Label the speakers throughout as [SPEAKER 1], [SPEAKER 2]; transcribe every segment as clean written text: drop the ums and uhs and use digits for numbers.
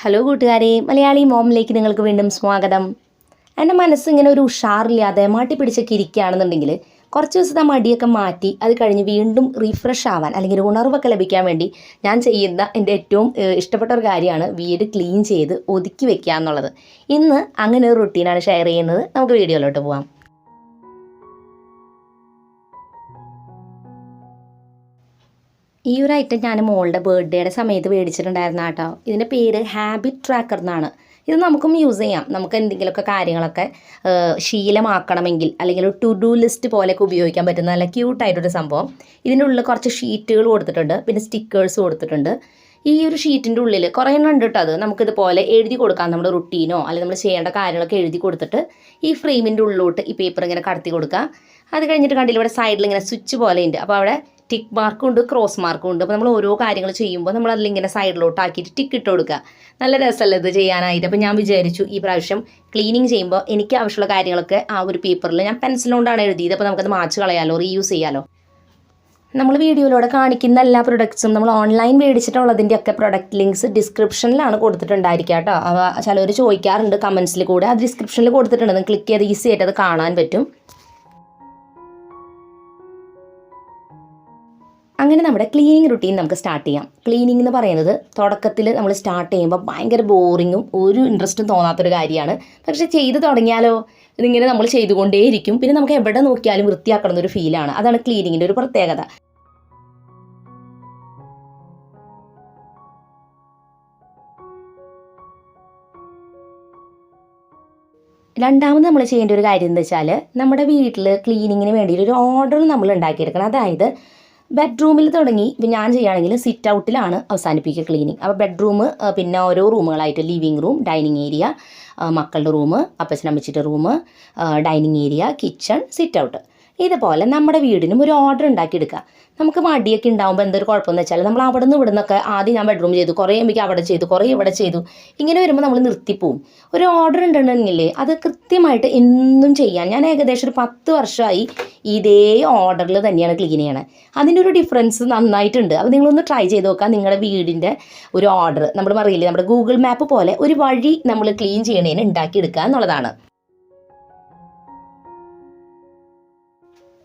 [SPEAKER 1] Hello കൂട്ടുകാരെ, മലയാളി മോമിലേക്ക് നിങ്ങൾക്ക് വീണ്ടും സ്വാഗതം. എൻ്റെ മനസ്സിങ്ങനെ ഒരു ഉഷാറില്ലാതെ മാട്ടി പിടിച്ചൊക്കെ ഇരിക്കുകയാണെന്നുണ്ടെങ്കിൽ കുറച്ച് ദിവസത്തെ മടിയൊക്കെ മാറ്റി അത് കഴിഞ്ഞ് വീണ്ടും റീഫ്രഷ് ആവാൻ അല്ലെങ്കിൽ ഒരു ഉണർവൊക്കെ ലഭിക്കാൻ വേണ്ടി ഞാൻ ചെയ്യുന്ന എൻ്റെ ഏറ്റവും ഇഷ്ടപ്പെട്ട ഒരു കാര്യമാണ് വീട് ക്ലീൻ ചെയ്ത് ഒതുക്കി വെക്കുക എന്നുള്ളത്. ഇന്ന് അങ്ങനെ ഒരു റുട്ടീനാണ് ഷെയർ ചെയ്യുന്നത്. നമുക്ക് വീഡിയോയിലോട്ട് പോകാം. ഈ ഒരു ഐറ്റം ഞാൻ മോളുടെ ബർത്ത്ഡേയുടെ സമയത്ത് മേടിച്ചിട്ടുണ്ടായിരുന്ന കേട്ടോ. ഇതിൻ്റെ പേര് ഹാബിറ്റ് ട്രാക്കർ എന്നാണ്. ഇത് നമുക്കും യൂസ് ചെയ്യാം. നമുക്ക് എന്തെങ്കിലുമൊക്കെ കാര്യങ്ങളൊക്കെ ശീലമാക്കണമെങ്കിൽ അല്ലെങ്കിൽ ഒരു ടു ഡു ലിസ്റ്റ് പോലെയൊക്കെ ഉപയോഗിക്കാൻ പറ്റുന്ന നല്ല ക്യൂട്ടായിട്ടൊരു സംഭവം. ഇതിൻ്റെ ഉള്ളിൽ കുറച്ച് ഷീറ്റുകൾ കൊടുത്തിട്ടുണ്ട്, പിന്നെ സ്റ്റിക്കേഴ്സ് കൊടുത്തിട്ടുണ്ട്. ഈ ഒരു ഷീറ്റിൻ്റെ ഉള്ളിൽ കുറേ എണ്ണം ഉണ്ട് കേട്ടോ. അത് നമുക്കിതുപോലെ എഴുതി കൊടുക്കാം. നമ്മുടെ റുട്ടീനോ അല്ലെങ്കിൽ നമ്മൾ ചെയ്യേണ്ട കാര്യങ്ങളൊക്കെ എഴുതി കൊടുത്തിട്ട് ഈ ഫ്രെയിമിൻ്റെ ഉള്ളിലോട്ട് ഈ പേപ്പർ ഇങ്ങനെ കടത്തി കൊടുക്കുക. അത് കഴിഞ്ഞിട്ട് കണ്ടില്ല, ഇവിടെ സൈഡിൽ ഇങ്ങനെ സ്വിച്ച് പോലെ ഉണ്ട്. അപ്പോൾ അവിടെ ടിക്ക് മാർക്കും ഉണ്ട്, ക്രോസ് മാർക്കും ഉണ്ട്. അപ്പോൾ നമ്മൾ ഓരോ കാര്യങ്ങൾ ചെയ്യുമ്പോൾ നമ്മൾ അതിലിങ്ങനെ സൈഡിലോട്ട് ആക്കിയിട്ട് ടിക്ക് ഇട്ട് കൊടുക്കുക. നല്ല രസമല്ലേ ഇത് ചെയ്യാനായിട്ട്. അപ്പോൾ ഞാൻ വിചാരിച്ചു ഈ പ്രാവശ്യം ക്ലീനിങ് ചെയ്യുമ്പോൾ എനിക്ക് ആവശ്യമുള്ള കാര്യങ്ങളൊക്കെ ആ ഒരു പേപ്പറിൽ ഞാൻ പെൻസിലുകൊണ്ടാണ് എഴുതിയത്. അപ്പോൾ നമുക്കത് മാച്ച് കളയാലോ, റീയൂസ് ചെയ്യാലോ. നമ്മൾ വീഡിയോയിലൂടെ കാണിക്കുന്ന എല്ലാ പ്രൊഡക്ട്സും നമ്മൾ ഓൺലൈൻ മേടിച്ചിട്ടുള്ളതിൻ്റെ ഒക്കെ പ്രൊഡക്റ്റ് ലിങ്ക്സ് ഡിസ്ക്രിപ്ഷനിലാണ് കൊടുത്തിട്ടുണ്ടായിരിക്കുക കേട്ടോ. അപ്പോൾ ചിലവർ ചോദിക്കാറുണ്ട് കമൻസിൽ കൂടെ. അത് ഡിസ്ക്രിപ്ഷനിൽ കൊടുത്തിട്ടുണ്ട്. നിങ്ങൾ ക്ലിക്ക് ചെയ്ത് ഈസി ആയിട്ട് അത് കാണാൻ പറ്റും. അങ്ങനെ നമ്മുടെ ക്ലീനിങ് റുട്ടീൻ നമുക്ക് സ്റ്റാർട്ട് ചെയ്യാം. ക്ലീനിങ് എന്ന് പറയുന്നത് തുടക്കത്തിൽ നമ്മൾ സ്റ്റാർട്ട് ചെയ്യുമ്പോൾ ഭയങ്കര ബോറിങ്ങും ഒരു ഇൻട്രസ്റ്റും തോന്നാത്തൊരു കാര്യമാണ്. പക്ഷേ ചെയ്ത് തുടങ്ങിയാലോ ഇതിങ്ങനെ നമ്മൾ ചെയ്തുകൊണ്ടേയിരിക്കും. പിന്നെ നമുക്ക് എവിടെ നോക്കിയാലും വൃത്തിയാക്കണം എന്നൊരു ഫീലാണ്. അതാണ് ക്ലീനിങ്ങിൻ്റെ ഒരു പ്രത്യേകത. രണ്ടാമത് നമ്മൾ ചെയ്യേണ്ട ഒരു കാര്യം എന്താ വെച്ചാൽ നമ്മുടെ വീട്ടിൽ ക്ലീനിങ്ങിന് വേണ്ടി ഒരു ഓർഡർ നമ്മൾ ഉണ്ടാക്കിയെടുക്കണം. അതായത് ബെഡ്റൂമിൽ തുടങ്ങി ഇപ്പം ഞാൻ ചെയ്യുകയാണെങ്കിൽ സിറ്റ് ഔട്ടിലാണ് അവസാനിപ്പിക്കുക ക്ലീനിങ്. അപ്പോൾ ബെഡ്റൂം, പിന്നെ ഓരോ റൂമുകളായിട്ട് ലിവിങ് റൂം, ഡൈനിങ് ഏരിയ, മക്കളുടെ റൂം, അപ്പച്ചനമ്മച്ചിൻ്റെ room, dining area, kitchen, sit out. ഇതുപോലെ നമ്മുടെ വീടിനും ഒരു ഓർഡർ ഉണ്ടാക്കിയെടുക്കുക. നമുക്ക് മടിയൊക്കെ ഉണ്ടാകുമ്പോൾ എന്തൊരു കുഴപ്പമെന്ന് വെച്ചാൽ നമ്മൾ അവിടെ നിന്ന് ഇവിടെ നിന്നൊക്കെ ആദ്യം ഞാൻ ബെഡ്റൂം ചെയ്തു, കുറേ എനിക്ക് അവിടെ ചെയ്തു, കുറേ ഇവിടെ ചെയ്തു, ഇങ്ങനെ വരുമ്പോൾ നമ്മൾ നിർത്തിപ്പോവും. ഒരു ഓർഡർ ഉണ്ടെന്നുണ്ടെങ്കിലേ അത് കൃത്യമായിട്ട് എന്നും ചെയ്യാൻ. ഞാൻ ഏകദേശം ഒരു 10 വർഷമായി ഇതേ ഓർഡറിൽ തന്നെയാണ് ക്ലീൻ ചെയ്യണത്. അതിൻ്റെ ഒരു ഡിഫറൻസ് നന്നായിട്ടുണ്ട്. അപ്പോൾ നിങ്ങളൊന്ന് ട്രൈ ചെയ്ത് നോക്കുക. നിങ്ങളുടെ വീടിൻ്റെ ഒരു ഓർഡർ നമ്മൾ പറയില്ലേ, നമ്മുടെ ഗൂഗിൾ മാപ്പ് പോലെ ഒരു വഴി നമ്മൾ ക്ലീൻ ചെയ്യണേന് ഉണ്ടാക്കിയെടുക്കുക എന്നുള്ളതാണ്.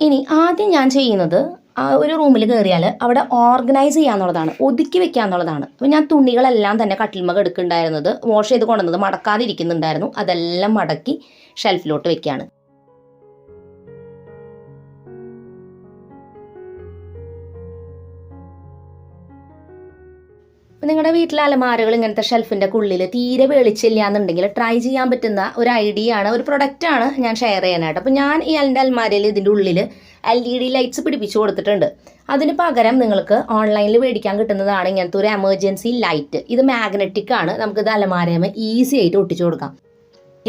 [SPEAKER 1] ഇനി ആദ്യം ഞാൻ ചെയ്യുന്നത് ഒരു റൂമിൽ കയറിയാൽ അവിടെ ഓർഗനൈസ് ചെയ്യുക എന്നുള്ളതാണ്, ഒതുക്കി വെക്കുക എന്നുള്ളതാണ്. അപ്പോൾ ഞാൻ തുണികളെല്ലാം തന്നെ കട്ടിൽമക എടുക്കുന്നുണ്ടായിരുന്നത് വാഷ് ചെയ്ത് കൊണ്ടുവന്നത് മടക്കാതെ ഇരിക്കുന്നുണ്ടായിരുന്നു. അതെല്ലാം മടക്കി ഷെൽഫിലോട്ട് വെക്കുകയാണ്. നിങ്ങളുടെ വീട്ടിലെ അലമാരകൾ ഇങ്ങനത്തെ ഷെൽഫിൻ്റെ ഉള്ളിൽ തീരെ വെളിച്ചില്ല എന്നുണ്ടെങ്കിൽ ട്രൈ ചെയ്യാൻ പറ്റുന്ന ഒരു ഐഡിയ ആണ്, ഒരു പ്രൊഡക്റ്റാണ് ഞാൻ ഷെയർ ചെയ്യാനായിട്ട്. അപ്പോൾ ഞാൻ ഈ എൻ്റെ അലമാരയിൽ ഇതിൻ്റെ ഉള്ളിൽ LED ലൈറ്റ്സ് പിടിപ്പിച്ച് കൊടുത്തിട്ടുണ്ട്. അതിന് പകരം നിങ്ങൾക്ക് ഓൺലൈനിൽ മേടിക്കാൻ കിട്ടുന്നതാണ് ഇങ്ങനത്തെ ഒരു എമർജൻസി ലൈറ്റ്. ഇത് മാഗ്നറ്റിക് ആണ്. നമുക്കിത് അലമാരയുമ്പോൾ ഈസി ആയിട്ട് ഒട്ടിച്ചു കൊടുക്കാം.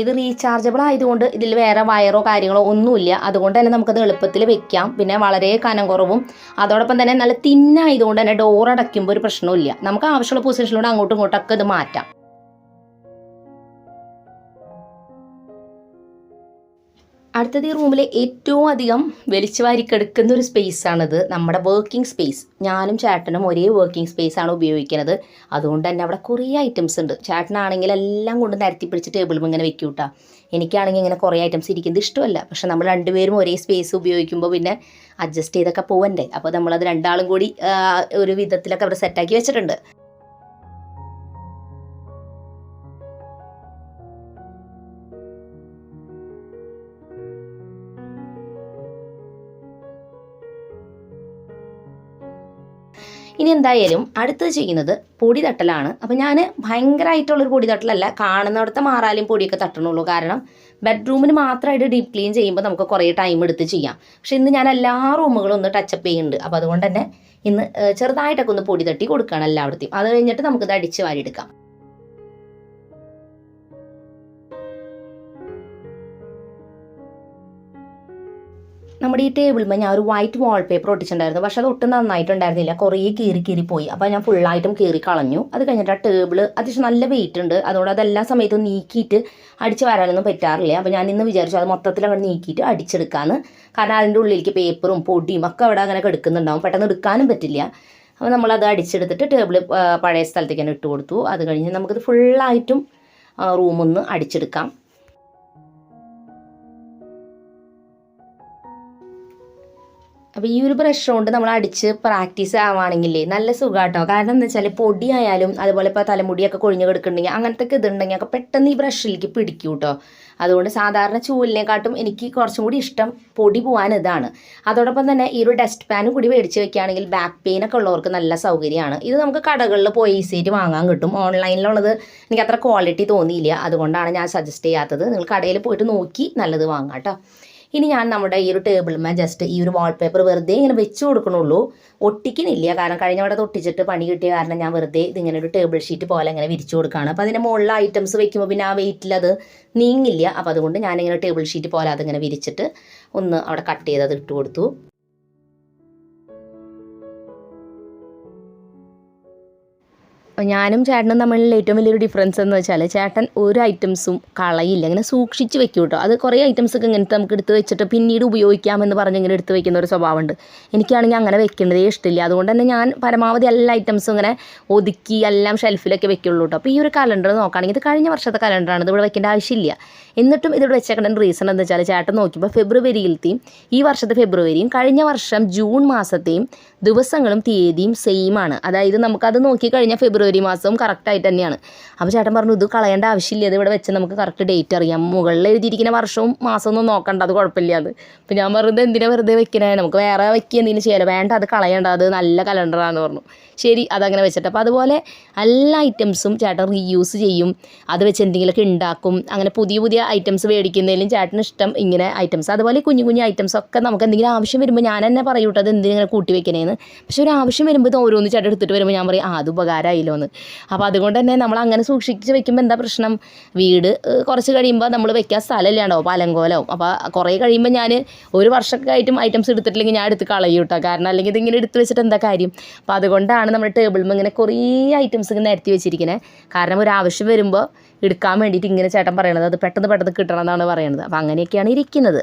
[SPEAKER 1] ഇത് റീചാർജബിൾ ആയതുകൊണ്ട് ഇതിൽ വേറെ വയറോ കാര്യങ്ങളോ ഒന്നുമില്ല. അതുകൊണ്ട് തന്നെ നമുക്കത് എളുപ്പത്തിൽ വെക്കാം. പിന്നെ വളരെ കനം കുറവും, അതോടൊപ്പം തന്നെ നല്ല തിന്നായതുകൊണ്ട് തന്നെ ഡോർ അടയ്ക്കുമ്പോൾ ഒരു പ്രശ്നമില്ല. നമുക്ക് ആവശ്യമുള്ള പൊസിഷനിലൂടെ അങ്ങോട്ടും ഇങ്ങോട്ടൊക്കെ ഇത് മാറ്റാം. അടുത്തത് ഈ റൂമിലെ ഏറ്റവും അധികം വലിച്ചു വാരിക്കെടുക്കുന്ന ഒരു സ്പേസാണിത്, നമ്മുടെ വർക്കിംഗ് സ്പേസ്. ഞാനും ചേട്ടനും ഒരേ വർക്കിംഗ് സ്പേസാണ് ഉപയോഗിക്കുന്നത്. അതുകൊണ്ട് തന്നെ അവിടെ കുറേ ഐറ്റംസ് ഉണ്ട്. ചേട്ടനാണെങ്കിൽ എല്ലാം കൊണ്ട് നിരത്തി പിടിച്ച് ടേബിളും ഇങ്ങനെ വെക്കും കേട്ടോ. എനിക്കാണെങ്കിൽ ഇങ്ങനെ കുറേ ഐറ്റംസ് ഇരിക്കുന്നത് ഇഷ്ടമല്ല. പക്ഷെ നമ്മൾ രണ്ടുപേരും ഒരേ സ്പേസ് ഉപയോഗിക്കുമ്പോൾ പിന്നെ അഡ്ജസ്റ്റ് ചെയ്തൊക്കെ പോവണ്ടേ. അപ്പോൾ നമ്മളത് രണ്ടാളും കൂടി ഒരു വിധത്തിലൊക്കെ അവിടെ സെറ്റാക്കി വെച്ചിട്ടുണ്ട്. ഇനി എന്തായാലും അടുത്തത് ചെയ്യുന്നത് പൊടി തട്ടലാണ്. അപ്പോൾ ഞാൻ ഭയങ്കരമായിട്ടുള്ളൊരു പൊടി തട്ടലല്ല, കാണുന്നിടത്ത് മാറാലും പൊടിയൊക്കെ തട്ടണുള്ളൂ. കാരണം ബെഡ്റൂമിന് മാത്രമായിട്ട് ഡീപ്പ് ക്ലീൻ ചെയ്യുമ്പോൾ നമുക്ക് കുറേ ടൈം എടുത്ത് ചെയ്യാം. പക്ഷെ ഇന്ന് ഞാൻ എല്ലാ റൂമുകളും ഒന്ന് ടച്ചപ്പ് ചെയ്യുന്നുണ്ട്. അപ്പോൾ അതുകൊണ്ട് തന്നെ ഇന്ന് ചെറുതായിട്ടൊക്കെ ഒന്ന് പൊടി തട്ടി കൊടുക്കുകയാണ് എല്ലായിടത്തും. അത് കഴിഞ്ഞിട്ട് നമുക്കിത് അടിച്ച് വാരിയെടുക്കാം. നമ്മുടെ ഈ ടേബിളിൽ ഞാൻ ഒരു വൈറ്റ് വാൾപേപ്പർ ഒട്ടിച്ചിട്ടുണ്ടായിരുന്നു. പക്ഷെ അത് ഒട്ടും നന്നായിട്ടുണ്ടായിരുന്നില്ല, കുറേ കീറി പോയി. അപ്പോൾ ഞാൻ ഫുള്ളായിട്ടും കീറി കളഞ്ഞു. അത് കഴിഞ്ഞിട്ട് ആ ടേബിൾ അത്യാവശ്യം നല്ല വെയിറ്റ് ഉണ്ട്. അതുകൊണ്ട് അതെല്ലാ സമയത്തും നീക്കിയിട്ട് അടിച്ച് വരാനൊന്നും പറ്റാറില്ല. അപ്പോൾ ഞാൻ ഇന്ന് വിചാരിച്ചു അത് മൊത്തത്തിൽ അങ്ങോട്ട് നീക്കിയിട്ട് അടിച്ചെടുക്കാമെന്ന്. കാരണം അതിൻ്റെ ഉള്ളിലേക്ക് പേപ്പറും പൊടിയും ഒക്കെ അവിടെ അങ്ങനെ കിടക്കുന്നുണ്ടാവും, പെട്ടെന്ന് എടുക്കാനും പറ്റില്ല. അപ്പോൾ നമ്മളത് അടിച്ചെടുത്തിട്ട് ടേബിൾ പഴയ സ്ഥലത്തേക്ക് തന്നെ ഇട്ട് കൊടുത്തു. അത് കഴിഞ്ഞ് നമുക്കിത് ഫുള്ളായിട്ടും റൂമൊന്ന് അടിച്ചെടുക്കാം. അപ്പോൾ ഈ ഒരു ബ്രഷ് കൊണ്ട് നമ്മൾ അടിച്ച് പ്രാക്ടീസ് ആവുകയാണെങ്കിലേ നല്ല സുഖമാട്ടോ. കാരണം എന്താ വെച്ചാൽ പൊടിയായാലും അതുപോലെ ഇപ്പോൾ തലമുടിയൊക്കെ കൊഴിഞ്ഞ് കിടക്കുന്നുണ്ടെങ്കിൽ അങ്ങനത്തെ ഇതുണ്ടെങ്കിൽ ഒക്കെ പെട്ടെന്ന് ഈ ബ്രഷിലേക്ക് പിടിക്കും കേട്ടോ. അതുകൊണ്ട് സാധാരണ ചൂലിനെക്കാട്ടും എനിക്ക് കുറച്ചും കൂടി ഇഷ്ടം പൊടി പോകാൻ ഇതാണ്. അതോടൊപ്പം തന്നെ ഈ ഒരു ഡസ്റ്റ് പാനും കൂടി മേടിച്ച് വെക്കുകയാണെങ്കിൽ ബാക്ക് പെയിനൊക്കെ ഉള്ളവർക്ക് നല്ല സൗകര്യമാണ്. ഇത് നമുക്ക് കടകളിൽ പോയി ഈസിയായിട്ട് വാങ്ങാൻ കിട്ടും. ഓൺലൈനിലുള്ളത് എനിക്ക് അത്ര ക്വാളിറ്റി തോന്നിയില്ല, അതുകൊണ്ടാണ് ഞാൻ സജസ്റ്റ് ചെയ്യാത്തത്. നിങ്ങൾ കടയിൽ പോയിട്ട് നോക്കി നല്ലത് വാങ്ങാം കേട്ടോ. ഇനി ഞാൻ നമ്മുടെ ഈ ഒരു ടേബിളിന്മേൽ ജസ്റ്റ് ഈ ഒരു വാൾപേപ്പർ വെറുതെ ഇങ്ങനെ വെച്ച് കൊടുക്കണുള്ളൂ, ഒട്ടിക്കുന്നില്ല. കാരണം കഴിഞ്ഞ വട്ടം ഒട്ടിച്ചിട്ട് പണി കിട്ടിയ കാരണം ഞാൻ വെറുതെ ഇതിങ്ങനെ ഒരു ടേബിൾ ഷീറ്റ് പോലെ ഇങ്ങനെ വിരിച്ചു കൊടുക്കുകയാണ്. അപ്പോൾ അതിൻ്റെ മുകളിൽ ഐറ്റംസ് വെക്കുമ്പോൾ പിന്നെ ആ വെയിറ്റിൽ അത് നീങ്ങില്ല. അപ്പോൾ അതുകൊണ്ട് ഞാനിങ്ങനെ ടേബിൾ ഷീറ്റ് പോലെ അതിങ്ങനെ വിരിച്ചിട്ട് ഒന്ന് അവിടെ കട്ട് ചെയ്ത് അത് ഇട്ട് കൊടുത്തു. ഞാനും ചേട്ടനും തമ്മിലുള്ള ഏറ്റവും വലിയൊരു ഡിഫറൻസ് എന്ന് വെച്ചാൽ ചേട്ടൻ ഒരു ഐറ്റംസും കളയില്ല, ഇങ്ങനെ സൂക്ഷിച്ച് വെക്കും കേട്ടോ. അത് കുറേ ഐറ്റംസൊക്കെ ഇങ്ങനത്തെ നമുക്ക് എടുത്ത് വെച്ചിട്ട് പിന്നീട് ഉപയോഗിക്കാമെന്ന് പറഞ്ഞ് ഇങ്ങനെ എടുത്ത് വെക്കുന്ന ഒരു സ്വഭാവമുണ്ട്. എനിക്കാണെങ്കിൽ അങ്ങനെ വെക്കേണ്ടതേ ഇഷ്ടമില്ല. അതുകൊണ്ട് തന്നെ ഞാൻ പരമാവധി എല്ലാ ഐറ്റംസും ഇങ്ങനെ ഒതുക്കി എല്ലാം ഷെൽഫിലൊക്കെ വെക്കുള്ളൂ കേട്ടോ. അപ്പോൾ ഈ ഒരു കലണ്ടർ നോക്കുകയാണെങ്കിൽ ഇത് കഴിഞ്ഞ വർഷത്തെ കലണ്ടറാണ്, ഇത് ഇവിടെ വെക്കേണ്ട ആവശ്യമില്ല. എന്നിട്ടും ഇതിവിടെ വെച്ചേക്കേണ്ട റീസൺ എന്താ വെച്ചാൽ ചേട്ടൻ നോക്കിയപ്പോൾ ഫെബ്രുവരിയിലത്തെയും ഈ വർഷത്തെ ഫെബ്രുവരിയും കഴിഞ്ഞ വർഷം ജൂൺ മാസത്തെയും ദിവസങ്ങളും തീയതിയും സെയിം ആണ്. അതായത് നമുക്കത് നോക്കിക്കഴിഞ്ഞാൽ ഫെബ്രുവരി മാസവും കറക്റ്റായിട്ട് തന്നെയാണ്. അപ്പോൾ ചേട്ടൻ പറഞ്ഞു ഇത് കളയേണ്ട ആവശ്യമില്ല, ഇത് ഇവിടെ വെച്ച് നമുക്ക് കറക്റ്റ് ഡേറ്റ് അറിയാം, മുകളിൽ എഴുതിയിരിക്കുന്ന വർഷവും മാസമൊന്നും നോക്കണ്ട, അത് കുഴപ്പമില്ല. അത് അപ്പോൾ ഞാൻ പറഞ്ഞത് എന്തിനാ വെറുതെ വെക്കണേ, നമുക്ക് വേറെ വെക്കുക എന്തെങ്കിലും ചെയ്യാമല്ലോ, വേണ്ട അത് കളയേണ്ട, അത് നല്ല കലണ്ടറാണെന്ന് പറഞ്ഞു. ശരി അതങ്ങനെ വെച്ചിട്ട് അപ്പോൾ അതുപോലെ എല്ലാ ഐറ്റംസും ചേട്ടൻ റീയൂസ് ചെയ്യും, അത് വെച്ച് എന്തെങ്കിലുമൊക്കെ ഉണ്ടാക്കും. അങ്ങനെ പുതിയ പുതിയ ഐറ്റംസ് മേടിക്കുന്നതിലും ചേട്ടന് ഇഷ്ടം ഇങ്ങനെ ഐറ്റംസ്. അതുപോലെ കുഞ്ഞു കുഞ്ഞു ഐറ്റംസൊക്കെ നമുക്ക് എന്തെങ്കിലും ആവശ്യം വരുമ്പോൾ ഞാൻ തന്നെ പറയൂട്ടോ അത് എന്തെങ്കിലും കൂട്ടി വെക്കണേന്ന്. പക്ഷേ ഒരു ആവശ്യം വരുമ്പോൾ ഇത് ഓരോന്ന് ചേട്ടൻ എടുത്തിട്ട് വരുമ്പോൾ ഞാൻ പറയും അത് ഉപകാരമായില്ലോ എന്ന്. അപ്പോൾ അതുകൊണ്ട് തന്നെ നമ്മൾ അങ്ങനെ സൂക്ഷിച്ച് വെക്കുമ്പോൾ എന്താ പ്രശ്നം, വീട് കുറച്ച് കഴിയുമ്പോൾ നമ്മൾ വെക്കാൻ സ്ഥലമില്ലാണ്ടാവും, പലങ്കോലാവും. അപ്പോൾ കുറേ കഴിയുമ്പോൾ ഞാൻ ഒരു വർഷമൊക്കെ ആയിട്ടും ഐറ്റംസ് എടുത്തിട്ടില്ലെങ്കിൽ ഞാൻ എടുത്ത് കളയും കേട്ടോ. കാരണം അല്ലെങ്കിൽ ഇതിങ്ങനെ എടുത്ത് വെച്ചിട്ട് എന്താ കാര്യം. അപ്പോൾ അതുകൊണ്ടാണ് നമ്മുടെ ടേബിളിൽ ഇങ്ങനെ കുറേ ഐറ്റംസ് ഇങ്ങനെ നിരത്തി വെച്ചിരിക്കുന്നത്. കാരണം ഒരു ആവശ്യം വരുമ്പോൾ എടുക്കാൻ വേണ്ടിയിട്ട് ഇങ്ങനെ ചേട്ടൻ പറയണത് അത് പെട്ടെന്ന് കിട്ടണം എന്നാണ് പറയുന്നത്. അപ്പോൾ അങ്ങനെയൊക്കെയാണ് ഇരിക്കുന്നത്.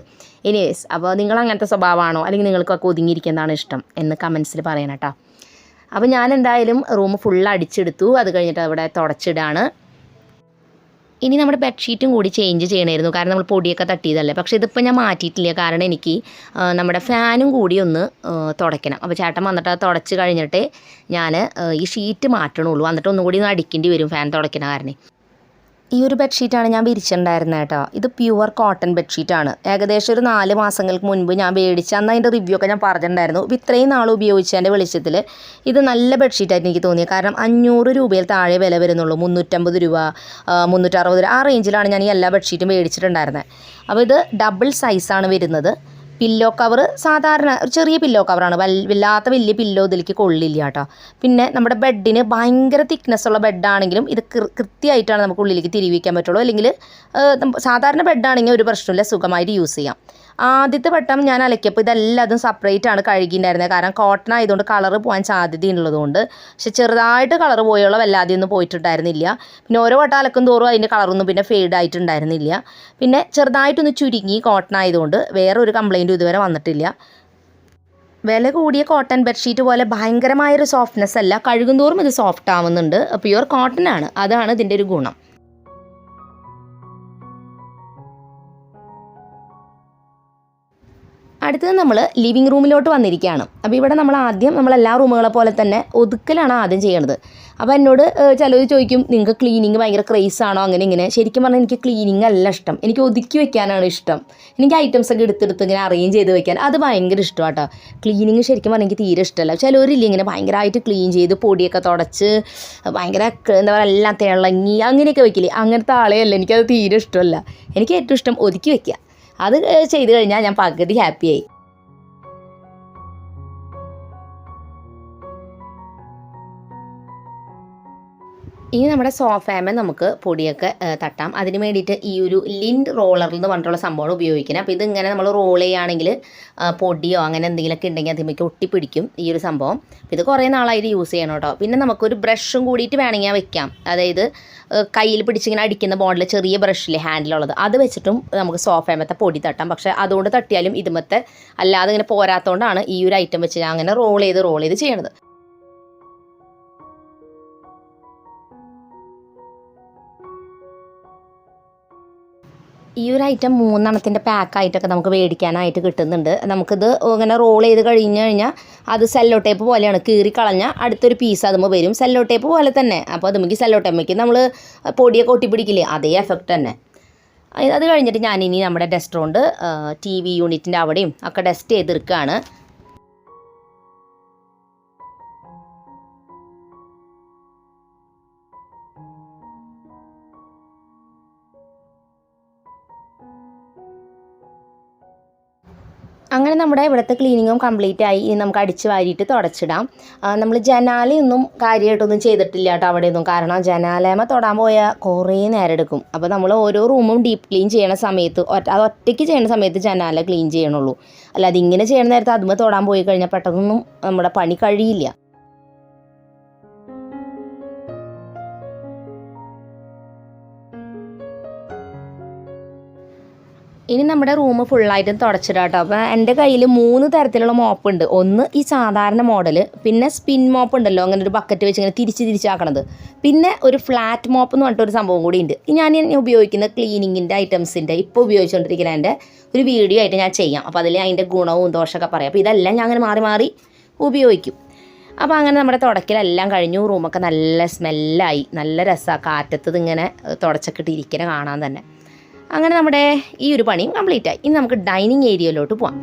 [SPEAKER 1] എനിവേസ് അപ്പോൾ നിങ്ങൾ അങ്ങനത്തെ സ്വഭാവമാണോ അല്ലെങ്കിൽ നിങ്ങൾക്കൊക്കെ ഒതുങ്ങിയിരിക്കുന്നതാണ് ഇഷ്ടം എന്ന് കമൻസിൽ പറയണം കേട്ടോ. അപ്പോൾ ഞാൻ എന്തായാലും റൂം ഫുൾ അടിച്ചെടുത്തു. അത് കഴിഞ്ഞിട്ട് അവിടെ തുടച്ചിടാണ്. ഇനി നമ്മുടെ ബെഡ്ഷീറ്റും കൂടി ചേഞ്ച് ചെയ്യണമായിരുന്നു, കാരണം നമ്മൾ പൊടിയൊക്കെ തട്ടിയതല്ലേ. പക്ഷേ ഇതിപ്പോൾ ഞാൻ മാറ്റിയിട്ടില്ല, കാരണം എനിക്ക് നമ്മുടെ ഫാനും കൂടി ഒന്ന് തുടയ്ക്കണം. അപ്പോൾ ചേട്ടൻ വന്നിട്ട് അത് തുടച്ച് കഴിഞ്ഞിട്ട് ഞാൻ ഈ ഷീറ്റ് മാറ്റണുള്ളൂ, എന്നിട്ട് ഒന്നും കൂടി ഒന്ന് അടിക്കേണ്ടി വരും ഫാൻ തുടയ്ക്കണ കാരണം. ഈ ഒരു ബെഡ്ഷീറ്റാണ് ഞാൻ വിരിച്ചിട്ടുണ്ടായിരുന്നത് കേട്ടോ. ഇത് പ്യുവർ കോട്ടൺ ബെഡ്ഷീറ്റാണ്. ഏകദേശം ഒരു 4 മാസങ്ങൾക്ക് മുൻപ് ഞാൻ മേടിച്ച അന്ന് അതിൻ്റെ റിവ്യൂ ഒക്കെ ഞാൻ പറഞ്ഞിട്ടുണ്ടായിരുന്നു. അപ്പോൾ ഇത്രയും നാൾ ഉപയോഗിച്ചതിൻ്റെ വെളിച്ചത്തിൽ ഇത് നല്ല ബെഡ്ഷീറ്റായിട്ട് എനിക്ക് തോന്നിയത്. കാരണം 500 രൂപയിൽ താഴെ വില വരുന്നുള്ളൂ, 350 രൂപ 360 രൂപ ആ റേഞ്ചിലാണ് ഞാൻ ഈ എല്ലാ ബെഡ്ഷീറ്റും മേടിച്ചിട്ടുണ്ടായിരുന്നത്. അപ്പോൾ ഇത് ഡബിൾ സൈസാണ് വരുന്നത്. പില്ലോ കവർ സാധാരണ ഒരു ചെറിയ പില്ലോ കവറാണ്, വല്ലാത്ത വലിയ പില്ലോ ഇതിലേക്ക് കൊള്ളില്ല കേട്ടോ. പിന്നെ നമ്മുടെ ബെഡിന് ഭയങ്കര തിക്നെസ്സുള്ള ബെഡാണെങ്കിലും ഇത് കൃത്യമായിട്ടാണ് നമുക്ക് ഉള്ളിലേക്ക് തിരിവിക്കാൻ പറ്റുള്ളൂ. അല്ലെങ്കിൽ സാധാരണ ബെഡാണെങ്കിൽ ഒരു പ്രശ്നമില്ല, സുഖമായിട്ട് യൂസ് ചെയ്യാം. ആദ്യത്തെ വട്ടം ഞാൻ അലക്കിയപ്പോൾ ഇതെല്ലാതും സെപ്പറേറ്റ് ആണ് കഴുകിയിട്ടുണ്ടായിരുന്നത്. കാരണം കോട്ടൺ ആയതുകൊണ്ട് കളറ് പോകാൻ സാധ്യതയുള്ളതുകൊണ്ട്. പക്ഷെ ചെറുതായിട്ട് കളറ് പോയുള്ള വല്ലാതെ ഒന്നും പോയിട്ടുണ്ടായിരുന്നില്ല. പിന്നെ ഓരോ വട്ടം അലക്കും തോറും അതിൻ്റെ കളറൊന്നും പിന്നെ ഫെയ്ഡ് ആയിട്ടുണ്ടായിരുന്നില്ല. പിന്നെ ചെറുതായിട്ടൊന്ന് ചുരുങ്ങി കോട്ടൺ ആയതുകൊണ്ട് വേറെ ഒരു കംപ്ലയിൻറ്റും ഇതുവരെ വന്നിട്ടില്ല. വില കൂടിയ കോട്ടൺ ബെഡ്ഷീറ്റ് പോലെ ഭയങ്കരമായൊരു സോഫ്റ്റ്നെസ് അല്ല, കഴുകും തോറും ഇത് സോഫ്റ്റ് ആവുന്നുണ്ട്. പ്യുവർ കോട്ടൺ ആണ്, അതാണ് ഇതിൻ്റെ ഒരു ഗുണം. അടുത്തത് നമ്മൾ ലിവിങ് റൂമിലോട്ട് വന്നിരിക്കുകയാണ്. അപ്പോൾ ഇവിടെ നമ്മളെല്ലാ റൂമുകളെ പോലെ തന്നെ ഒതുക്കലാണ് ആദ്യം ചെയ്യണത്. അപ്പോൾ എന്നോട് ചിലർ ചോദിക്കും നിങ്ങൾക്ക് ക്ലീനിങ് ഭയങ്കര ക്രേസ് ആണോ അങ്ങനെ ഇങ്ങനെ. ശരിക്കും പറഞ്ഞാൽ എനിക്ക് ക്ലീനിങ് അല്ല ഇഷ്ടം, എനിക്ക് ഒതുക്കി വെക്കാനാണ് ഇഷ്ടം. എനിക്ക് ഐറ്റംസൊക്കെ എടുത്തെടുത്ത് ഇങ്ങനെ അറേഞ്ച് ചെയ്ത് വെക്കാൻ അത് ഭയങ്കര ഇഷ്ടമാണ് കേട്ടോ. ക്ലീനിങ് ശരിക്കും പറഞ്ഞാൽ എനിക്ക് തീരെ ഇഷ്ടമല്ല. ചിലവരില്ല ഇങ്ങനെ ഭയങ്കരമായിട്ട് ക്ലീൻ ചെയ്ത് പൊടിയൊക്കെ തുടച്ച് ഭയങ്കര എന്താ പറയുക എല്ലാം തിളങ്ങി അങ്ങനെയൊക്കെ വെക്കില്ലേ, അങ്ങനത്തെ ആളെയല്ല. എനിക്കത് തീരെ ഇഷ്ടമല്ല. എനിക്ക് ഏറ്റവും ഇഷ്ടം ഒതുക്കി വെക്കുക. അത് ചെയ്ത് കഴിഞ്ഞാൽ ഞാൻ പകുതി ഹാപ്പിയായി. ഇനി നമ്മുടെ സോഫാമേ നമുക്ക് പൊടിയൊക്കെ തട്ടാം. അതിന് വേണ്ടിയിട്ട് ഈ ഒരു ലിൻഡ് റോളർ എന്ന് പറഞ്ഞിട്ടുള്ള സംഭവമാണ് ഉപയോഗിക്കുന്നത്. അപ്പോൾ ഇതിങ്ങനെ നമ്മൾ റോൾ ചെയ്യുകയാണെങ്കിൽ പൊടിയോ അങ്ങനെ എന്തെങ്കിലുമൊക്കെ ഉണ്ടെങ്കിൽ അതിലേക്ക് ഒട്ടിപ്പിടിക്കും ഈ ഒരു സംഭവം. ഇത് കുറേ നാളായിട്ട് യൂസ് ചെയ്യണം കേട്ടോ. പിന്നെ നമുക്കൊരു ബ്രഷും കൂടിയിട്ട് വേണമെങ്കിൽ വെക്കാം. അതായത് കയ്യിൽ പിടിച്ചിങ്ങനെ അടിക്കുന്ന ബോണ്ടിൽ ചെറിയ ബ്രഷിലെ ഹാൻഡിലുള്ളത് അത് വെച്ചിട്ടും നമുക്ക് സോഫാമത്തെ പൊടി തട്ടാം. പക്ഷേ അതുകൊണ്ട് തട്ടിയാലും ഇതുമത്തെ അല്ലാതെ ഇങ്ങനെ പോരാത്തതുകൊണ്ടാണ് ഈ ഒരു ഐറ്റം വെച്ച് ഞാൻ അങ്ങനെ റോൾ ചെയ്ത് ചെയ്യണത്. ഈ ഒരു ഐറ്റം 3 പാക്കായിട്ടൊക്കെ നമുക്ക് മേടിക്കാനായിട്ട് കിട്ടുന്നുണ്ട്. നമുക്കിത് ഇങ്ങനെ റോൾ ചെയ്ത് കഴിഞ്ഞ് കഴിഞ്ഞാൽ അത് സെല്ലോ ടേപ്പ് പോലെയാണ്, കീറി കളഞ്ഞാൽ അടുത്തൊരു പീസ് അതുമ്പോൾ വരും. സെല്ലോ ടേപ്പ് പോലെ തന്നെ. അപ്പോൾ അതുമ്മക്ക് സെല്ലോ ടേപ്പയ്ക്ക് നമ്മൾ പൊടിയൊക്കെ ഒട്ടിപ്പിടിക്കില്ലേ, അതേ എഫക്റ്റ് തന്നെ. അത് കഴിഞ്ഞിട്ട് ഞാനിനി നമ്മുടെ ഡസ്റ്റർ കൊണ്ട് TV യൂണിറ്റിൻ്റെ അവിടെയും ഒക്കെ ഡസ്റ്റ് ചെയ്തെടുക്കുകയാണ്. അങ്ങനെ നമ്മുടെ ഇവിടുത്തെ ക്ലീനിങ്ങും കംപ്ലീറ്റ് ആയി. ഇനി നമുക്ക് അടിച്ച് വാരിയിട്ട് തുടച്ചിടാം. നമ്മൾ ജനാലയൊന്നും കാര്യമായിട്ടൊന്നും ചെയ്തിട്ടില്ല കേട്ടോ അവിടെയൊന്നും. കാരണം ജനാലേമ തൊടാൻ പോയാൽ കുറേ നേരം എടുക്കും. അപ്പോൾ നമ്മൾ ഓരോ റൂമും ഡീപ്പ് ക്ലീൻ ചെയ്യണ സമയത്ത് അത് ഒറ്റയ്ക്ക് ചെയ്യണ സമയത്ത് ജനാല ക്ലീൻ ചെയ്യണുള്ളൂ. അല്ലാതെ ഇങ്ങനെ ചെയ്യണ നേരത്തെ അതുമ്പോൾ തൊടാൻ പോയി കഴിഞ്ഞാൽ പെട്ടെന്നൊന്നും നമ്മുടെ പണി കഴിയില്ല. ഇനി നമ്മുടെ റൂം ഫുള്ളായിട്ടും തുടച്ചിടാം കേട്ടോ. അപ്പോൾ എൻ്റെ കയ്യിൽ 3 തരത്തിലുള്ള മോപ്പുണ്ട്. ഒന്ന് ഈ സാധാരണ മോഡൽ, പിന്നെ സ്പിൻ മോപ്പ് ഉണ്ടല്ലോ, അങ്ങനെ ഒരു ബക്കറ്റ് വെച്ച് ഇങ്ങനെ തിരിച്ചാക്കണത്, പിന്നെ ഒരു ഫ്ലാറ്റ് മോപ്പ് എന്ന് പറഞ്ഞിട്ടൊരു സംഭവം കൂടി ഉണ്ട്. ഞാൻ ഉപയോഗിക്കുന്ന ക്ലീനിങ്ങിൻ്റെ ഐറ്റംസിൻ്റെ ഇപ്പോൾ ഉപയോഗിച്ചുകൊണ്ടിരിക്കുന്നതിൻ്റെ ഒരു വീഡിയോ ആയിട്ട് ഞാൻ ചെയ്യാം. അപ്പോൾ അതിൽ അതിൻ്റെ ഗുണവും ദോഷമൊക്കെ പറയാം. അപ്പോൾ ഇതെല്ലാം ഞാൻ അങ്ങനെ മാറി മാറി ഉപയോഗിക്കും. അപ്പോൾ അങ്ങനെ നമ്മുടെ തുടക്കലെല്ലാം കഴിഞ്ഞു. റൂമൊക്കെ നല്ല സ്മെല്ലായി, നല്ല രസമാണ് കാറ്റത്തത് ഇങ്ങനെ തുടച്ചൊക്കെ ഇട്ടിരിക്കണ കാണാൻ തന്നെ. അങ്ങനെ നമ്മുടെ ഈ ഒരു പണിയും കംപ്ലീറ്റ് ആയി. ഇനി നമുക്ക് ഡൈനിങ് ഏരിയയിലോട്ട് പോവാം.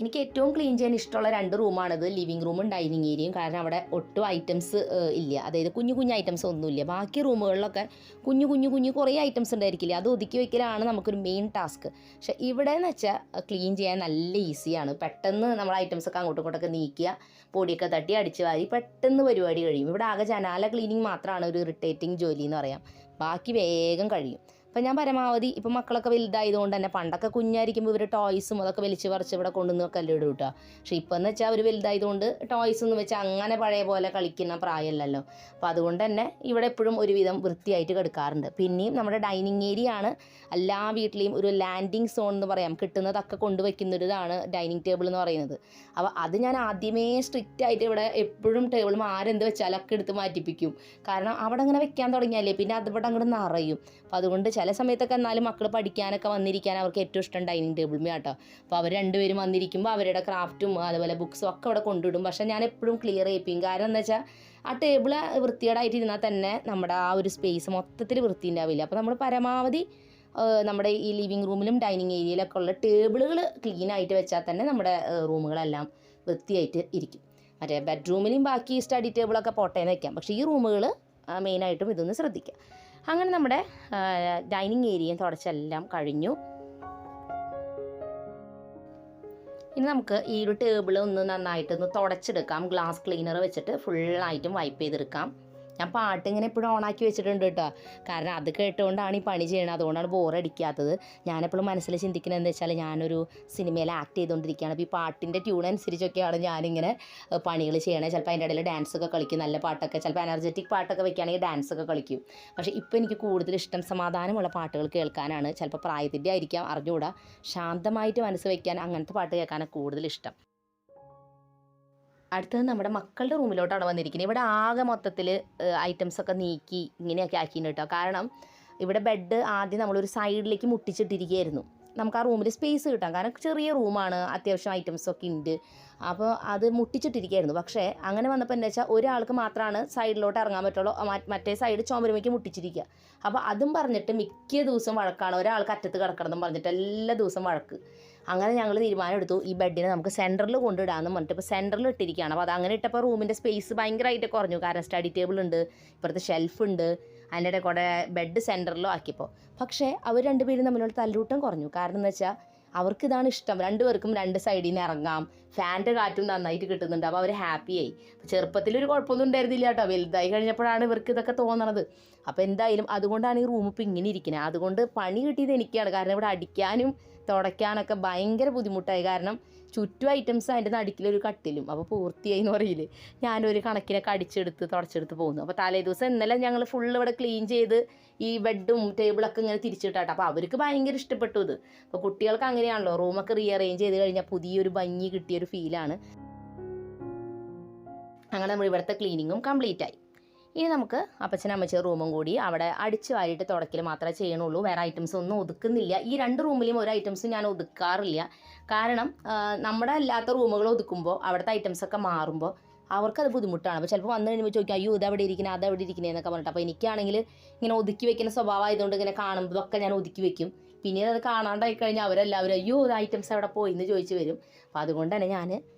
[SPEAKER 1] എനിക്ക് ഏറ്റവും ക്ലീൻ ചെയ്യാൻ ഇഷ്ടമുള്ള 2 റൂമാണിത്, ലിവിങ് റൂമും ഡൈനിങ് ഏരിയയും. കാരണം അവിടെ ഒട്ടും ഐറ്റംസ് ഇല്ല, അതായത് കുഞ്ഞു ഐറ്റംസ് ഒന്നുമില്ല. ബാക്കി റൂമുകളിലൊക്കെ കുഞ്ഞു കുറേ ഐറ്റംസ് ഉണ്ടായിരിക്കില്ലേ, അത് ഒതുക്കി വയ്ക്കലാണ് നമുക്കൊരു മെയിൻ ടാസ്ക്. പക്ഷേ ഇവിടെ എന്ന് വെച്ചാൽ ക്ലീൻ ചെയ്യാൻ നല്ല ഈസിയാണ്. പെട്ടെന്ന് നമ്മൾ ഐറ്റംസൊക്കെ അങ്ങോട്ടും ഇങ്ങോട്ടൊക്കെ നീക്കുക, പൊടിയൊക്കെ തട്ടി അടിച്ച് വാരി പെട്ടെന്ന് പരിപാടി കഴിയും. ഇവിടെ ആകെ ജനാല ക്ലീനിങ് മാത്രമാണ് ഒരു ഇറിറ്റേറ്റിംഗ് ജോലി എന്ന് പറയാം. ബാക്കി വേഗം കഴിയും. അപ്പം ഞാൻ പരമാവധി ഇപ്പം മക്കളൊക്കെ വലുതായതുകൊണ്ട് തന്നെ, പണ്ടൊക്കെ കുഞ്ഞായിരിക്കുമ്പോൾ ഇവർ ടോയ്സും അതൊക്കെ വലിച്ച് പറിച്ച് ഇവിടെ കൊണ്ടുവന്നൊക്കെ അല്ലേ ഇടും കേട്ടോ. പക്ഷേ ഇപ്പം എന്ന് വെച്ചാൽ അവർ വലുതായതുകൊണ്ട് ടോയ്സ് ഒന്നും വെച്ചാൽ അങ്ങനെ പഴയ പോലെ കളിക്കുന്ന പ്രായമല്ലല്ലോ. അപ്പോൾ അതുകൊണ്ട് തന്നെ ഇവിടെ എപ്പോഴും ഒരുവിധം വൃത്തിയായിട്ട് കിടക്കാറുണ്ട്. പിന്നെയും നമ്മുടെ ഡൈനിങ് ഏരിയ ആണ് എല്ലാ വീട്ടിലെയും ഒരു ലാൻഡിങ് സോൺ എന്ന് പറയാം. കിട്ടുന്നതൊക്കെ കൊണ്ടുവയ്ക്കുന്നൊരിതാണ് ഡൈനിങ് ടേബിൾ എന്ന് പറയുന്നത്. അപ്പോൾ അത് ഞാൻ ആദ്യമേ സ്ട്രിക്റ്റ് ആയിട്ട് ഇവിടെ എപ്പോഴും ടേബിളും ആരെന്ത് വെച്ചാലൊക്കെ എടുത്ത് മാറ്റിപ്പിക്കും. കാരണം അവിടെ അങ്ങനെ വെക്കാൻ തുടങ്ങിയാലേ പിന്നെ അതിവിടെ അങ്ങോട്ട് നിറയും. അപ്പോൾ അതുകൊണ്ട് ചില സമയത്തൊക്കെ എന്നാലും മക്കൾ പഠിക്കാനൊക്കെ വന്നിരിക്കാൻ അവർക്ക് ഏറ്റവും ഇഷ്ടം ഡൈനിങ് ടേബിളുമേ കേട്ടോ. അപ്പോൾ അവർ 2 പേരും വന്നിരിക്കുമ്പോൾ അവരുടെ ക്രാഫ്റ്റും അതുപോലെ ബുക്സും ഒക്കെ അവിടെ കൊണ്ടിടും. പക്ഷേ ഞാൻ എപ്പോഴും ക്ലിയർ ചെയ്യിപ്പിക്കും. കാരണം എന്താ വെച്ചാൽ ആ ടേബിൾ വൃത്തികേടായിട്ട് ഇരുന്നാൽ തന്നെ നമ്മുടെ ആ ഒരു സ്പേസ് മൊത്തത്തിൽ വൃത്തി ഉണ്ടാവില്ല. അപ്പോൾ നമ്മൾ പരമാവധി നമ്മുടെ ഈ ലിവിങ് റൂമിലും ഡൈനിങ് ഏരിയയിലൊക്കെ ഉള്ള ടേബിളുകൾ ക്ലീൻ ആയിട്ട് വെച്ചാൽ തന്നെ നമ്മുടെ റൂമുകളെല്ലാം വൃത്തിയായിട്ട് ഇരിക്കും. മറ്റേ ബെഡ്റൂമിലും ബാക്കി സ്റ്റഡി ടേബിളൊക്കെ പോട്ടേന്ന് വയ്ക്കാം. പക്ഷേ ഈ റൂമുകൾ മെയിനായിട്ടും ഇതൊന്ന് ശ്രദ്ധിക്കുക. അങ്ങനെ നമ്മുടെ ഡൈനിങ് ഏരിയയും തുടച്ചെല്ലാം കഴിഞ്ഞു. ഇനി നമുക്ക് ഈ ഒരു ടേബിൾ ഒന്ന് നന്നായിട്ടൊന്ന് തുടച്ചെടുക്കാം. ഗ്ലാസ് ക്ലീനർ വെച്ചിട്ട് ഫുള്ളായിട്ടും വൈപ്പ് ചെയ്തെടുക്കാം. ഞാൻ പാട്ട് ഇങ്ങനെ എപ്പോഴും ഓണാക്കി വെച്ചിട്ടുണ്ട് കേട്ടോ. കാരണം അത് കേട്ടുകൊണ്ടാണ് ഈ പണി ചെയ്യണത്, അതുകൊണ്ടാണ് ബോറടിക്കാത്തത്. ഞാനെപ്പോഴും മനസ്സിൽ ചിന്തിക്കുന്നത് എന്താ വെച്ചാൽ ഞാനൊരു സിനിമയിൽ ആക്ട് ചെയ്തുകൊണ്ടിരിക്കുകയാണ്. അപ്പോൾ ഈ പാട്ടിൻ്റെ ട്യൂൺ അനുസരിച്ചൊക്കെയാണ് ഞാനിങ്ങനെ പണികൾ ചെയ്യണത്. ചിലപ്പോൾ അതിൻ്റെ ഇടയിൽ ഡാൻസൊക്കെ കളിക്കും, നല്ല പാട്ടൊക്കെ, ചിലപ്പോൾ എനർജറ്റിക് പാട്ടൊക്കെ വെക്കുകയാണെങ്കിൽ ഡാൻസൊക്കെ കളിക്കും. പക്ഷേ ഇപ്പോൾ എനിക്ക് കൂടുതൽ ഇഷ്ടം സമാധാനമുള്ള പാട്ടുകൾ കേൾക്കാനാണ്. ചിലപ്പോൾ പ്രായത്തിൻ്റെ ആയിരിക്കാം, അറിഞ്ഞുകൂടാ. ശാന്തമായിട്ട് മനസ്സ് വയ്ക്കാൻ അങ്ങനത്തെ പാട്ട് കേൾക്കാനാണ് കൂടുതൽ ഇഷ്ടം. അടുത്തത് നമ്മുടെ മക്കളുടെ റൂമിലോട്ടാണ് വന്നിരിക്കുന്നത്. ഇവിടെ ആകെ മൊത്തത്തിൽ ഐറ്റംസൊക്കെ നീക്കി ഇങ്ങനെയൊക്കെ ആക്കിയിട്ടുണ്ട് കേട്ടോ. കാരണം ഇവിടെ ബെഡ് ആദ്യം നമ്മളൊരു സൈഡിലേക്ക് മുട്ടിച്ചിട്ടിരിക്കുകയായിരുന്നു. നമുക്ക് ആ റൂമിൽ സ്പേസ് കിട്ടാം. കാരണം ചെറിയ റൂമാണ്, അത്യാവശ്യം ഐറ്റംസൊക്കെ ഉണ്ട്. അപ്പോൾ അത് മുട്ടിച്ചിട്ടിരിക്കുകയായിരുന്നു. പക്ഷേ അങ്ങനെ വന്നപ്പോൾ എന്താ വെച്ചാൽ ഒരാൾക്ക് മാത്രമാണ് സൈഡിലോട്ട് ഇറങ്ങാൻ പറ്റുള്ളൂ, മറ്റേ സൈഡ് ചുമരുമയ്ക്ക് മുട്ടിച്ചിരിക്കുക. അപ്പോൾ അതും പറഞ്ഞിട്ട് മിക്ക ദിവസം വഴക്കാണ്. ഒരാൾക്ക് അറ്റത്ത് കിടക്കണമെന്നും പറഞ്ഞിട്ട് എല്ലാ ദിവസം വഴക്ക്. അങ്ങനെ ഞങ്ങൾ തീരുമാനം എടുത്തു ഈ ബെഡിനെ നമുക്ക് സെൻറ്ററിൽ കൊണ്ടിടാമെന്ന് പറഞ്ഞിട്ട് ഇപ്പോൾ സെൻറ്ററിൽ ഇട്ടിരിക്കുകയാണ്. അപ്പോൾ അത് അങ്ങനെ ഇട്ടപ്പോൾ റൂമിൻ്റെ സ്പേസ് ഭയങ്കരമായിട്ട് കുറഞ്ഞു. കാരണം സ്റ്റഡി ടേബിൾ ഉണ്ട്, ഇപ്പുറത്ത് ഷെൽഫുണ്ട്, അതിൻ്റെ ഇടയിൽ കൂടെ ബെഡ് സെൻറ്ററിലും ആക്കിയപ്പോൾ. പക്ഷേ അവർ 2 പേരും തമ്മിലുള്ള തല്ലൂട്ടം കുറഞ്ഞു. കാരണം എന്ന് വെച്ചാൽ അവർക്കിതാണ് ഇഷ്ടം. 2 പേർക്കും 2 സൈഡിൽ നിന്ന് ഇറങ്ങാം, ഫാൻ്റെ കാറ്റും നന്നായിട്ട് കിട്ടുന്നുണ്ട്. അപ്പോൾ അവർ ഹാപ്പിയായി. ചെറുപ്പത്തിലൊരു കുഴപ്പമൊന്നും ഉണ്ടായിരുന്നില്ല കേട്ടോ. വലുതായി കഴിഞ്ഞപ്പോഴാണ് ഇവർക്ക് ഇതൊക്കെ തോന്നണത്. അപ്പോൾ എന്തായാലും അതുകൊണ്ടാണ് ഈ റൂം ഇപ്പോൾ ഇങ്ങനെ ഇരിക്കുന്നത്. അതുകൊണ്ട് പണി കിട്ടിയത് എനിക്കാണ്. കാരണം ഇവിടെ അടിക്കാനും തുടയ്ക്കാനൊക്കെ ഭയങ്കര ബുദ്ധിമുട്ടായി. കാരണം ചുറ്റും ഐറ്റംസ് അതിൻ്റെ നടുക്കിലൊരു കട്ടിലും. അപ്പോൾ പൂർത്തിയായി എന്ന് പറയില്ലേ, ഞാനൊരു കണക്കിനൊക്കെ അടിച്ചെടുത്ത് തുടച്ചെടുത്ത് പോകുന്നു. അപ്പോൾ തലേ ദിവസം ഇന്നലെ ഞങ്ങൾ ഫുള്ള് ഇവിടെ ക്ലീൻ ചെയ്ത് ഈ ബെഡും ടേബിളൊക്കെ ഇങ്ങനെ തിരിച്ചിട്ടാട്ടോ. അപ്പോൾ അവർക്ക് ഭയങ്കര ഇഷ്ടപ്പെട്ടു ഇത്. അപ്പോൾ കുട്ടികൾക്ക് അങ്ങനെയാണല്ലോ, റൂമൊക്കെ റീഅറേഞ്ച് ചെയ്ത് കഴിഞ്ഞാൽ പുതിയൊരു ഭംഗി കിട്ടിയൊരു ഫീലാണ്. അങ്ങനെ നമ്മൾ ഇവിടുത്തെ ക്ലീനിങ്ങും കംപ്ലീറ്റ് ആയി. ഇനി നമുക്ക് അപ്പച്ചനും അമ്മച്ചിയുടെ റൂമും കൂടി അവിടെ അടിച്ച് വാരിയിട്ട് തുടക്കൽ മാത്രമേ ചെയ്യണുള്ളൂ. വേറെ ഐറ്റംസ് ഒന്നും ഒതുക്കുന്നില്ല. ഈ 2 റൂമിലും ഒരു ഐറ്റംസും ഞാൻ ഒതുക്കാറില്ല. കാരണം നമ്മുടെ അല്ലാത്ത റൂമുകൾ ഒതുക്കുമ്പോൾ അവിടുത്തെ ഐറ്റംസൊക്കെ മാറുമ്പോൾ അവർക്കത് ബുദ്ധിമുട്ടാണ്. അപ്പോൾ ചിലപ്പോൾ വന്നു കഴിയുമ്പോൾ ചോദിക്കും, അയ്യോ ഇതവിടെ ഇരിക്കുന്നത് അതവിടെ ഇരിക്കുന്നത് എന്നൊക്കെ പറഞ്ഞിട്ട്. അപ്പോൾ എനിക്കാണെങ്കിൽ ഇങ്ങനെ ഒതുക്കി വെക്കുന്ന സ്വഭാവമായതുകൊണ്ട് ഇങ്ങനെ കാണുമ്പോഴൊക്കെ ഞാൻ ഒതുക്കി വെക്കും. പിന്നീട് അത് കാണാണ്ടായി കഴിഞ്ഞാൽ അവരെല്ലാവരും അയ്യോ ഐറ്റംസ് അവിടെ പോയി എന്ന് ചോദിച്ച് വരും. അപ്പോൾ അതുകൊണ്ട് തന്നെ ഞാൻ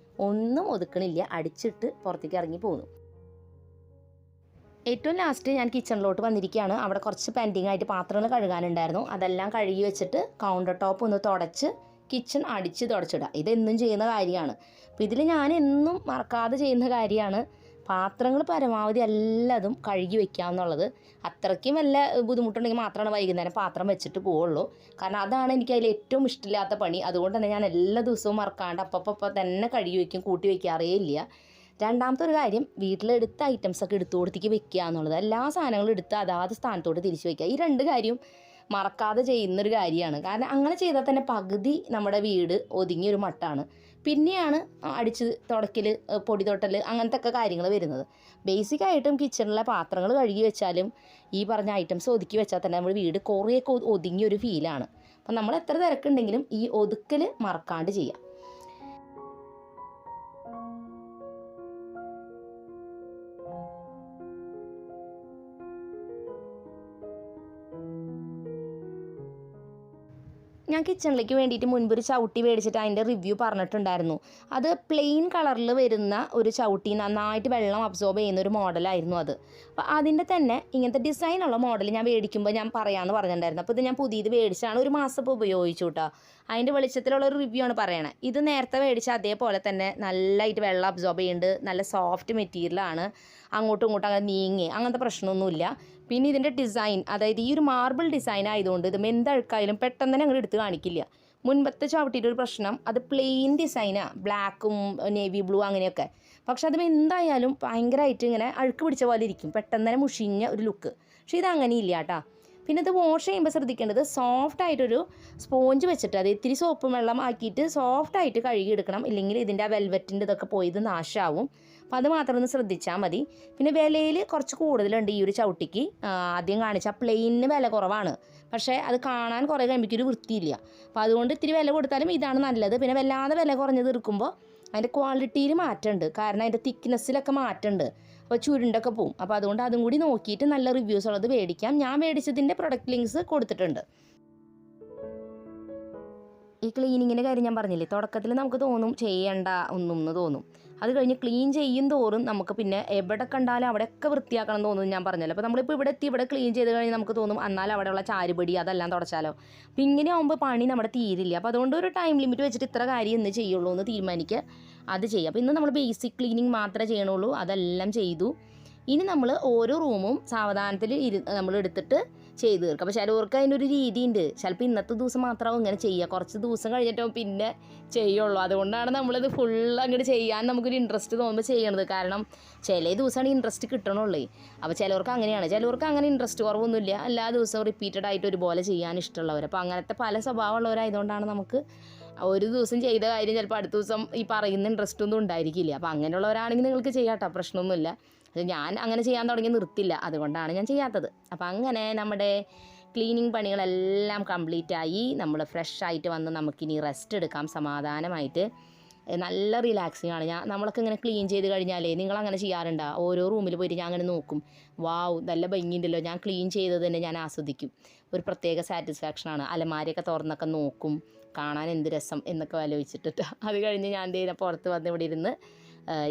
[SPEAKER 1] ഒന്നും ഒതുക്കണില്ല, അടിച്ചിട്ട് പുറത്തേക്ക് ഇറങ്ങി പോകുന്നു. ഏറ്റവും ലാസ്റ്റ് ഞാൻ കിച്ചണിലോട്ട് വന്നിരിക്കുകയാണ്. അവിടെ കുറച്ച് പെൻഡിങ് ആയിട്ട് പാത്രങ്ങൾ കഴുകാനുണ്ടായിരുന്നു. അതെല്ലാം കഴുകി വെച്ചിട്ട് കൗണ്ടർ ടോപ്പ് ഒന്ന് തുടച്ച് കിച്ചൺ അടിച്ച് തുടച്ചിടുക. ഇതെന്നും ചെയ്യുന്ന കാര്യമാണ്. അപ്പോൾ ഇതിൽ ഞാൻ എന്നും മറക്കാതെ ചെയ്യുന്ന കാര്യമാണ് പാത്രങ്ങൾ പരമാവധി എല്ലാതും കഴുകി വെക്കുക എന്നുള്ളത്. അത്രയ്ക്കും വല്ല ബുദ്ധിമുട്ടുണ്ടെങ്കിൽ മാത്രമാണ് വൈകുന്നേരം പാത്രം വെച്ചിട്ട് പോവുള്ളൂ. കാരണം അതാണ് എനിക്ക് അതിൽ ഏറ്റവും ഇഷ്ടമില്ലാത്ത പണി. അതുകൊണ്ട് തന്നെ ഞാൻ എല്ലാ ദിവസവും മറക്കാണ്ട് അപ്പം തന്നെ കഴുകി വയ്ക്കും, കൂട്ടി വയ്ക്കാറേ ഇല്ല. രണ്ടാമത്തെ ഒരു കാര്യം, വീട്ടിലെടുത്ത ഐറ്റംസൊക്കെ എടുത്തോടത്തേക്ക് വെക്കുക എന്നുള്ളത്. എല്ലാ സാധനങ്ങളും എടുത്ത് അതാത് സ്ഥാനത്തോട്ട് തിരിച്ച് വയ്ക്കുക. ഈ 2 കാര്യം മറക്കാതെ ചെയ്യുന്നൊരു കാര്യമാണ്. കാരണം അങ്ങനെ ചെയ്താൽ തന്നെ പകുതി നമ്മുടെ വീട് ഒതുങ്ങിയൊരു മട്ടാണ്. പിന്നെയാണ് അടിച്ച് തുടക്കൽ, പൊടി തൊട്ടൽ, അങ്ങനത്തെ ഒക്കെ കാര്യങ്ങൾ വരുന്നത്. ബേസിക്കായിട്ടും കിച്ചണിലെ പാത്രങ്ങൾ കഴുകി വെച്ചാലും ഈ പറഞ്ഞ ഐറ്റംസ് ഒതുക്കി വെച്ചാൽ തന്നെ നമ്മുടെ വീട് കുറേയൊക്കെ ഒതുങ്ങിയൊരു ഫീലാണ്. അപ്പം നമ്മൾ എത്ര തിരക്കുണ്ടെങ്കിലും ഈ ഒതുക്കൽ മറക്കാണ്ട് ചെയ്യാം. ഞാൻ കിച്ചണിലേക്ക് വേണ്ടിയിട്ട് മുൻപൊരു ചവിട്ടി മേടിച്ചിട്ട് അതിൻ്റെ റിവ്യൂ പറഞ്ഞിട്ടുണ്ടായിരുന്നു. അത് പ്ലെയിൻ കളറിൽ വരുന്ന ഒരു ചവിട്ടി, നന്നായിട്ട് വെള്ളം അബ്സോർബ് ചെയ്യുന്ന ഒരു മോഡലായിരുന്നു അത്. അപ്പോൾ അതിൻ്റെ തന്നെ ഇങ്ങനത്തെ ഡിസൈനുള്ള മോഡൽ ഞാൻ മേടിക്കുമ്പോൾ ഞാൻ പറയാമെന്ന് പറഞ്ഞിട്ടുണ്ടായിരുന്നു. അപ്പോൾ ഇത് ഞാൻ പുതിയത് മേടിച്ചാണ്, ഒരു മാസം ഇപ്പോൾ ഉപയോഗിച്ചു കേട്ടോ. അതിൻ്റെ വെളിച്ചത്തിലുള്ളൊരു റിവ്യൂ ആണ് പറയണത്. ഇത് നേരത്തെ മേടിച്ച അതേപോലെ തന്നെ നല്ലതായിട്ട് വെള്ളം അബ്സോർബ് ചെയ്യുന്നുണ്ട്, നല്ല സോഫ്റ്റ് മെറ്റീരിയലാണ്, അങ്ങോട്ടും ഇങ്ങോട്ടും അങ്ങനെ നീങ്ങി അങ്ങനത്തെ പ്രശ്നമൊന്നുമില്ല. പിന്നെ ഇതിൻ്റെ ഡിസൈൻ, അതായത് ഈ ഒരു മാർബിൾ ഡിസൈൻ ആയതുകൊണ്ട് ഇത് എന്തഴുക്കായാലും പെട്ടെന്ന് തന്നെ അങ്ങോട്ട് എടുത്ത് കാണിക്കില്ല. മുൻപത്തെ ചവിട്ടിയുടെ ഒരു പ്രശ്നം, അത് പ്ലെയിൻ ഡിസൈനാണ്, ബ്ലാക്കും നേവി ബ്ലൂ അങ്ങനെയൊക്കെ. പക്ഷെ അത് എന്തായാലും ഭയങ്കരമായിട്ട് ഇങ്ങനെ അഴുക്ക് പിടിച്ച പോലെ ഇരിക്കും, പെട്ടെന്ന് തന്നെ മുഷിഞ്ഞ ഒരു ലുക്ക്. പക്ഷേ ഇത് അങ്ങനെ ഇല്ല കേട്ടോ. പിന്നെ ഇത് വാഷ് ചെയ്യുമ്പോൾ ശ്രദ്ധിക്കേണ്ടത് സോഫ്റ്റായിട്ടൊരു സ്പോഞ്ച് വെച്ചിട്ട് അത് ഇത്തിരി സോപ്പും വെള്ളം ആക്കിയിട്ട് സോഫ്റ്റായിട്ട് കഴുകിയെടുക്കണം. ഇല്ലെങ്കിൽ ഇതിൻ്റെ ആ വെൽവെറ്റിൻ്റെ ഇതൊക്കെ പോയി ഇത് നാശമാവും. അപ്പോൾ അത് മാത്രം ഒന്ന് ശ്രദ്ധിച്ചാൽ മതി. പിന്നെ വിലയിൽ കുറച്ച് കൂടുതലുണ്ട് ഈ ഒരു ചവിട്ടിക്ക്. ആദ്യം കാണിച്ച പ്ലെയിനിന് വില കുറവാണ്, പക്ഷേ അത് കാണാൻ കുറേ കഴിയുമ്പോൾ ഒരു വൃത്തിയില്ല. അപ്പോൾ അതുകൊണ്ട് ഇത്തിരി വില കൊടുത്താലും ഇതാണ് നല്ലത്. പിന്നെ വല്ലാതെ വില കുറഞ്ഞത് എടുക്കുമ്പോൾ അതിൻ്റെ ക്വാളിറ്റിയിൽ മാറ്റമുണ്ട്, കാരണം അതിൻ്റെ തിക്നെസ്സിലൊക്കെ മാറ്റമുണ്ട്. അപ്പോൾ ചുരുണ്ടൊക്കെ പോവും. അപ്പോൾ അതുകൊണ്ട് അതും കൂടി നോക്കിയിട്ട് നല്ല റിവ്യൂസ് ഉള്ളത് മേടിക്കാം. ഞാൻ മേടിച്ചതിൻ്റെ പ്രൊഡക്റ്റ് ലിങ്ക്സ് കൊടുത്തിട്ടുണ്ട്. ഈ ക്ലീനിങ്ങിൻ്റെ കാര്യം ഞാൻ പറഞ്ഞില്ലേ, തുടക്കത്തിൽ നമുക്ക് തോന്നും ചെയ്യണ്ട ഒന്നും എന്ന് തോന്നും. അത് കഴിഞ്ഞ് ക്ലീൻ ചെയ്യും തോറും നമുക്ക് പിന്നെ എവിടെ കണ്ടാലും അവിടെയൊക്കെ വൃത്തിയാക്കണം എന്ന് തോന്നും. ഞാൻ പറഞ്ഞല്ലോ, അപ്പോൾ നമ്മളിപ്പോൾ ഇവിടെ എത്തി ഇവിടെ ക്ലീൻ ചെയ്ത് കഴിഞ്ഞാൽ നമുക്ക് തോന്നും എന്നാൽ അവിടെയുള്ള ചാരുപടി അതെല്ലാം തുടച്ചാലോ. അപ്പോൾ ഇങ്ങനെ ആകുമ്പോൾ പണി നമ്മുടെ തീരില്ല. അപ്പോൾ അതുകൊണ്ട് ഒരു ടൈം ലിമിറ്റ് വെച്ചിട്ട് ഇത്ര കാര്യം ഇന്ന് ചെയ്യുള്ളൂ എന്ന് തീരുമാനിക്കുക, അത് ചെയ്യാം. അപ്പോൾ ഇന്ന് നമ്മൾ ബേസിക് ക്ലീനിങ് മാത്രമേ ചെയ്യണുള്ളൂ, അതെല്ലാം ചെയ്തു. ഇനി നമ്മൾ ഓരോ റൂമും സാവധാനത്തിൽ നമ്മൾ എടുത്തിട്ട് ചെയ്ത് തീർക്കും. അപ്പോൾ ചിലവർക്ക് അതിനൊരു രീതിയുണ്ട്. ചിലപ്പോൾ ഇന്നത്തെ ദിവസം മാത്രമാവും ഇങ്ങനെ ചെയ്യുക, കുറച്ച് ദിവസം കഴിഞ്ഞിട്ടോ പിന്നെ ചെയ്യുള്ളൂ. അതുകൊണ്ടാണ് നമ്മളിത് ഫുൾ അങ്ങോട്ട് ചെയ്യാൻ നമുക്കൊരു ഇൻട്രസ്റ്റ് തോന്നുമ്പോൾ ചെയ്യണത്. കാരണം ചില ദിവസമാണ് ഇൻട്രസ്റ്റ് കിട്ടണുള്ളൂ. അപ്പോൾ ചിലവർക്ക് അങ്ങനെയാണ്, ചിലവർക്ക് അങ്ങനെ ഇൻട്രസ്റ്റ് കുറവൊന്നുമില്ല, എല്ലാ ദിവസവും റിപ്പീറ്റഡ് ആയിട്ട് ഒരുപോലെ ചെയ്യാൻ ഇഷ്ടമുള്ളവർ. അപ്പോൾ അങ്ങനത്തെ പല സ്വഭാവമുള്ളവരായതുകൊണ്ടാണ് നമുക്ക് ഒരു ദിവസം ചെയ്ത കാര്യം ചിലപ്പോൾ അടുത്ത ദിവസം ഈ പറയുന്ന ഇൻട്രസ്റ്റ് ഒന്നും ഉണ്ടായിരിക്കില്ല. അപ്പോൾ അങ്ങനെയുള്ളവരാണെങ്കിൽ നിങ്ങൾക്ക് ചെയ്യാം കേട്ടോ, പ്രശ്നമൊന്നുമില്ല. ഞാൻ അങ്ങനെ ചെയ്യാൻ തുടങ്ങി നിർത്തില്ല, അതുകൊണ്ടാണ് ഞാൻ ചെയ്യാത്തത്. അപ്പോൾ അങ്ങനെ നമ്മുടെ ക്ലീനിങ് പണികളെല്ലാം കംപ്ലീറ്റ് ആയി. നമ്മൾ ഫ്രഷ് ആയിട്ട് വന്ന് നമുക്കിനി റെസ്റ്റ് എടുക്കാം സമാധാനമായിട്ട്. നല്ല റിലാക്സിങ് ആണ്. നമ്മളൊക്കെ ഇങ്ങനെ ക്ലീൻ ചെയ്ത് കഴിഞ്ഞാലേ, നിങ്ങളങ്ങനെ ചെയ്യാറുണ്ടോ? ഓരോ റൂമിൽ പോയിട്ട് ഞാൻ അങ്ങനെ നോക്കും, വാവ് നല്ല ഭംഗിയുണ്ടല്ലോ, ഞാൻ ക്ലീൻ ചെയ്തത് തന്നെ ഞാൻ ആസ്വദിക്കും. ഒരു പ്രത്യേക സാറ്റിസ്ഫാക്ഷനാണ്. അലമാരയൊക്കെ തുറന്നൊക്കെ നോക്കും, കാണാൻ എന്ത് രസം എന്നൊക്കെ ആലോചിച്ചിട്ട്. അത് കഴിഞ്ഞ് ഞാൻ പുറത്ത് വന്ന് ഇവിടെ ഇരുന്ന്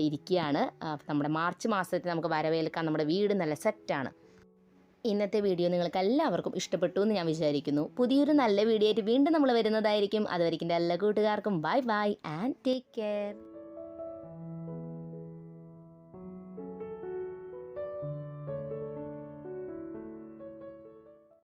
[SPEAKER 1] ഇരിക്കുകയാണ്. നമ്മുടെ മാർച്ച് മാസത്തിൽ നമുക്ക് വരവേൽക്കാൻ നമ്മുടെ വീട് നല്ല സെറ്റാണ്. ഇന്നത്തെ വീഡിയോ നിങ്ങൾക്ക് എല്ലാവർക്കും ഇഷ്ടപ്പെട്ടു എന്ന് ഞാൻ വിചാരിക്കുന്നു. പുതിയൊരു നല്ല വീഡിയോ ആയിട്ട് വീണ്ടും നമ്മൾ വരുന്നതായിരിക്കും. അതുവരെയ്ക്കും എല്ലാ കൂട്ടുകാർക്കും bye bye and take care.